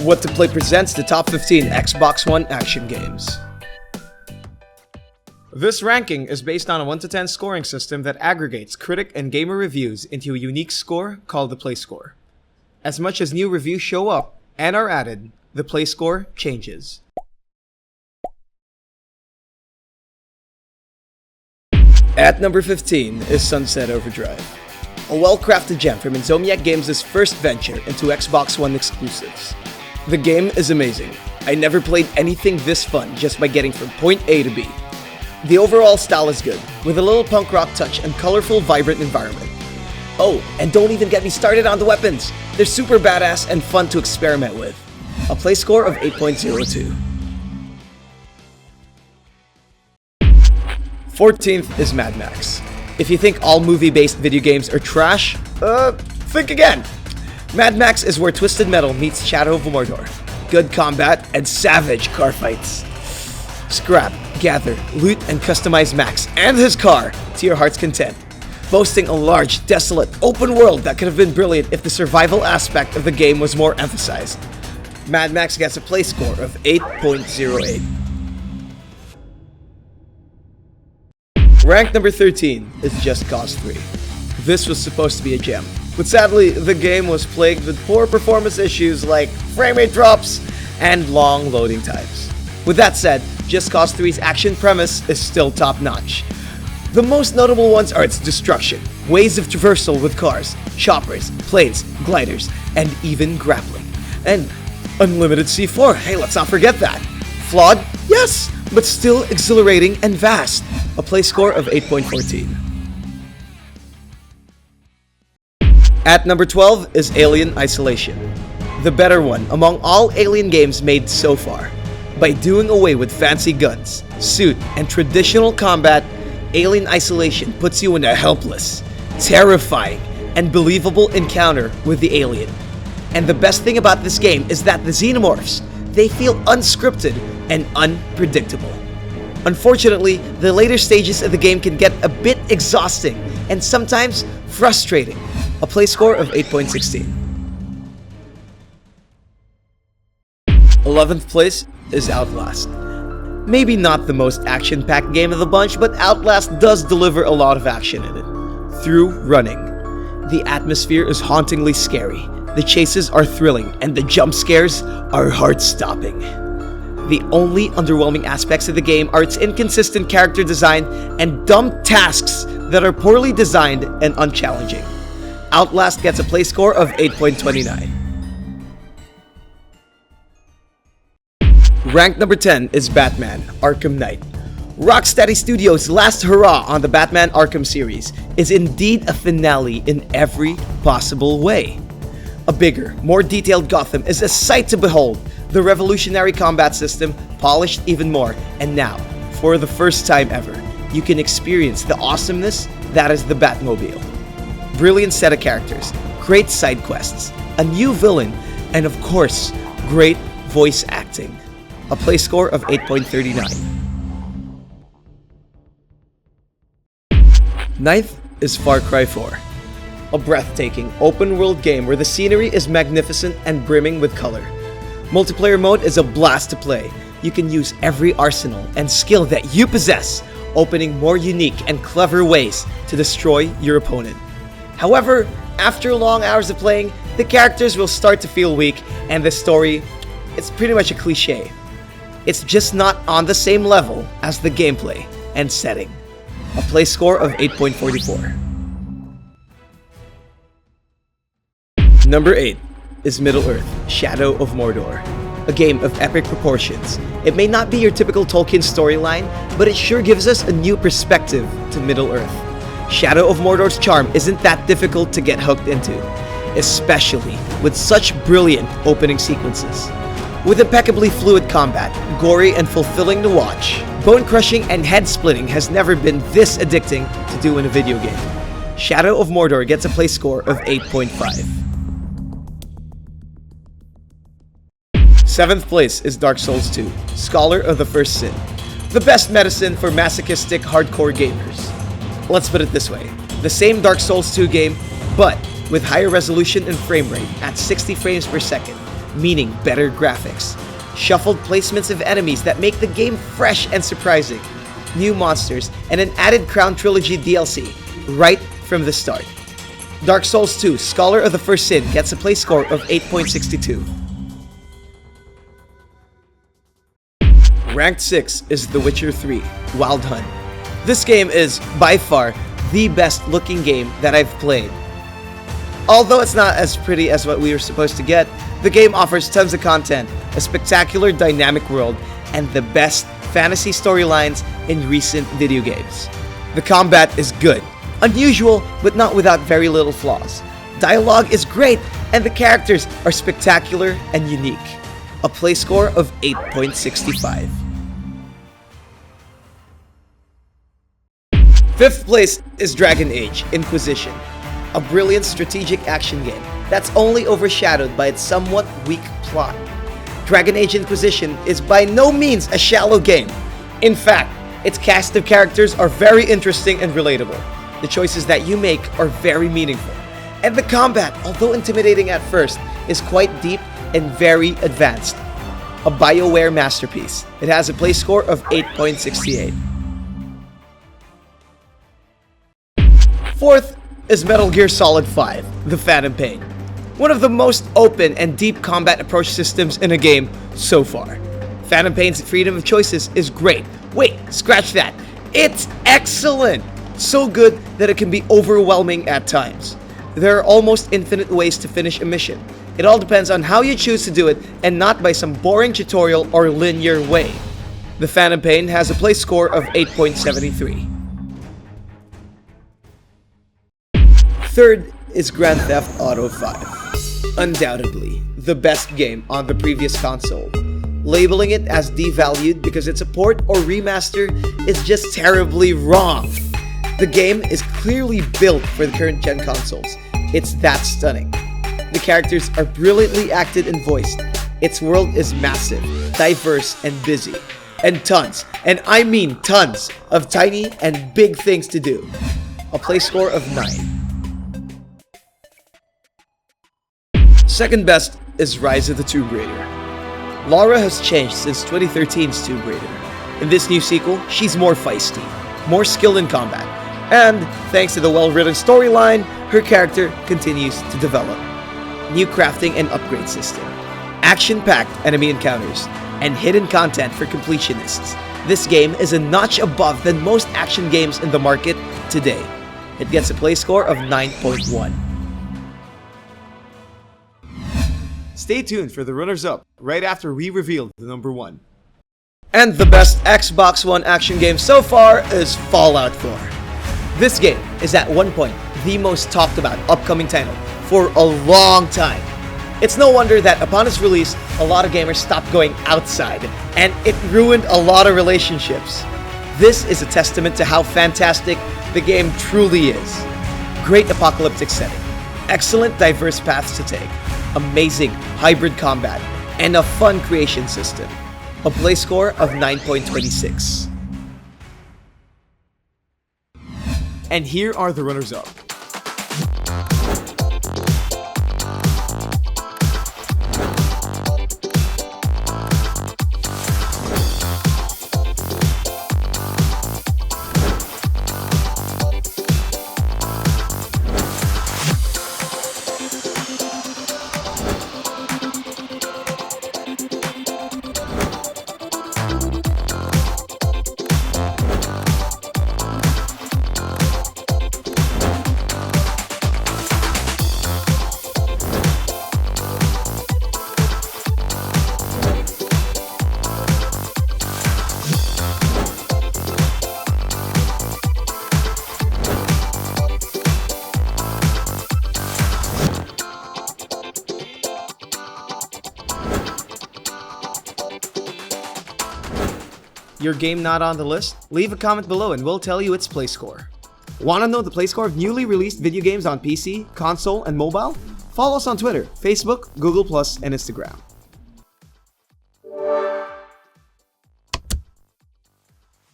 What to Play presents the top 15 Xbox One action games. This ranking is based on a 1 to 10 scoring system that aggregates critic and gamer reviews into a unique score called the Play Score. As much as new reviews show up and are added, the Play Score changes. At number 15 is Sunset Overdrive, a well-crafted gem from Insomniac Games' first venture into Xbox One exclusives. The game is amazing. I never played anything this fun just by getting from point A to B. The overall style is good, with a little punk rock touch and colorful, vibrant environment. Oh, and don't even get me started on the weapons! They're super badass and fun to experiment with. A Play Score of 8.02. 14th is Mad Max. If you think all movie-based video games are trash, think again! Mad Max is where Twisted Metal meets Shadow of Mordor. Good combat and savage car fights. Scrap, gather, loot, and customize Max and his car to your heart's content. Boasting a large, desolate, open world that could have been brilliant if the survival aspect of the game was more emphasized. Mad Max gets a Play Score of 8.08. Ranked number 13 is Just Cause 3. This was supposed to be a gem, but sadly, the game was plagued with poor performance issues like frame rate drops and long loading times. With that said, Just Cause 3's action premise is still top-notch. The most notable ones are its destruction, ways of traversal with cars, choppers, planes, gliders, and even grappling. And unlimited C4, hey, let's not forget that. Flawed? Yes, but still exhilarating and vast. A Play Score of 8.14. At number 12 is Alien Isolation, the better one among all Alien games made so far. By doing away with fancy guns, suit, and traditional combat, Alien Isolation puts you in a helpless, terrifying, and believable encounter with the alien. And the best thing about this game is that the xenomorphs, they feel unscripted and unpredictable. Unfortunately, the later stages of the game can get a bit exhausting and sometimes frustrating. A Play Score of 8.16. 11th place is Outlast. Maybe not the most action-packed game of the bunch, but Outlast does deliver a lot of action in it. Through running. The atmosphere is hauntingly scary, the chases are thrilling, and the jump scares are heart-stopping. The only underwhelming aspects of the game are its inconsistent character design and dumb tasks that are poorly designed and unchallenging. Outlast gets a Play Score of 8.29. Ranked number 10 is Batman: Arkham Knight. Rocksteady Studios' last hurrah on the Batman Arkham series is indeed a finale in every possible way. A bigger, more detailed Gotham is a sight to behold, the revolutionary combat system polished even more, and now, for the first time ever, you can experience the awesomeness that is the Batmobile. Brilliant set of characters, great side quests, a new villain, and of course, great voice acting. A Play Score of 8.39. 9th is Far Cry 4. A breathtaking, open-world game where the scenery is magnificent and brimming with color. Multiplayer mode is a blast to play. You can use every arsenal and skill that you possess, opening more unique and clever ways to destroy your opponent. However, after long hours of playing, the characters will start to feel weak, and the story, it's pretty much a cliche. It's just not on the same level as the gameplay and setting. A Play Score of 8.44. Number 8 is Middle-earth: Shadow of Mordor, a game of epic proportions. It may not be your typical Tolkien storyline, but it sure gives us a new perspective to Middle-earth. Shadow of Mordor's charm isn't that difficult to get hooked into, especially with such brilliant opening sequences. With impeccably fluid combat, gory and fulfilling to watch, bone-crushing and head-splitting has never been this addicting to do in a video game. Shadow of Mordor gets a Play Score of 8.5. 7th place is Dark Souls 2, Scholar of the First Sin, the best medicine for masochistic hardcore gamers. Let's put it this way, the same Dark Souls 2 game, but with higher resolution and frame rate at 60 frames per second, meaning better graphics. Shuffled placements of enemies that make the game fresh and surprising. New monsters, and an added Crown Trilogy DLC right from the start. Dark Souls 2 Scholar of the First Sin gets a play score of 8.62. Ranked 6 is The Witcher 3 Wild Hunt. This game is, by far, the best looking game that I've played. Although it's not as pretty as what we were supposed to get, the game offers tons of content, a spectacular dynamic world, and the best fantasy storylines in recent video games. The combat is good, unusual, but not without very little flaws. Dialogue is great, and the characters are spectacular and unique. A play score of 8.65. Fifth place is Dragon Age Inquisition, a brilliant strategic action game that's only overshadowed by its somewhat weak plot. Dragon Age Inquisition is by no means a shallow game. In fact, its cast of characters are very interesting and relatable. The choices that you make are very meaningful. And the combat, although intimidating at first, is quite deep and very advanced. A BioWare masterpiece. It has a play score of 8.68. Fourth is Metal Gear Solid 5, The Phantom Pain. One of the most open and deep combat approach systems in a game so far. Phantom Pain's freedom of choices is great. Wait, scratch that. It's excellent! So good that it can be overwhelming at times. There are almost infinite ways to finish a mission. It all depends on how you choose to do it and not by some boring tutorial or linear way. The Phantom Pain has a play score of 8.73. Third is Grand Theft Auto 5. Undoubtedly, the best game on the previous console. Labeling it as devalued because it's a port or remaster is just terribly wrong. The game is clearly built for the current gen consoles. It's that stunning. The characters are brilliantly acted and voiced. Its world is massive, diverse, and busy. And tons, and I mean tons, of tiny and big things to do. A play score of 9. Second best is Rise of the Tomb Raider. Lara has changed since 2013's Tomb Raider. In this new sequel, she's more feisty, more skilled in combat, and thanks to the well-written storyline, her character continues to develop. New crafting and upgrade system, action-packed enemy encounters, and hidden content for completionists. This game is a notch above than most action games in the market today. It gets a play score of 9.1. Stay tuned for the runners-up right after we reveal the number 1. And the best Xbox One action game so far is Fallout 4. This game is at one point the most talked about upcoming title for a long time. It's no wonder that upon its release, a lot of gamers stopped going outside, and it ruined a lot of relationships. This is a testament to how fantastic the game truly is. Great apocalyptic setting, excellent diverse paths to take, amazing hybrid combat, and a fun creation system. A play score of 9.26. And here are the runners-up. Your game not on the list? Leave a comment below and we'll tell you its play score. Want to know the play score of newly released video games on PC, console, and mobile? Follow us on Twitter, Facebook, Google+, and Instagram.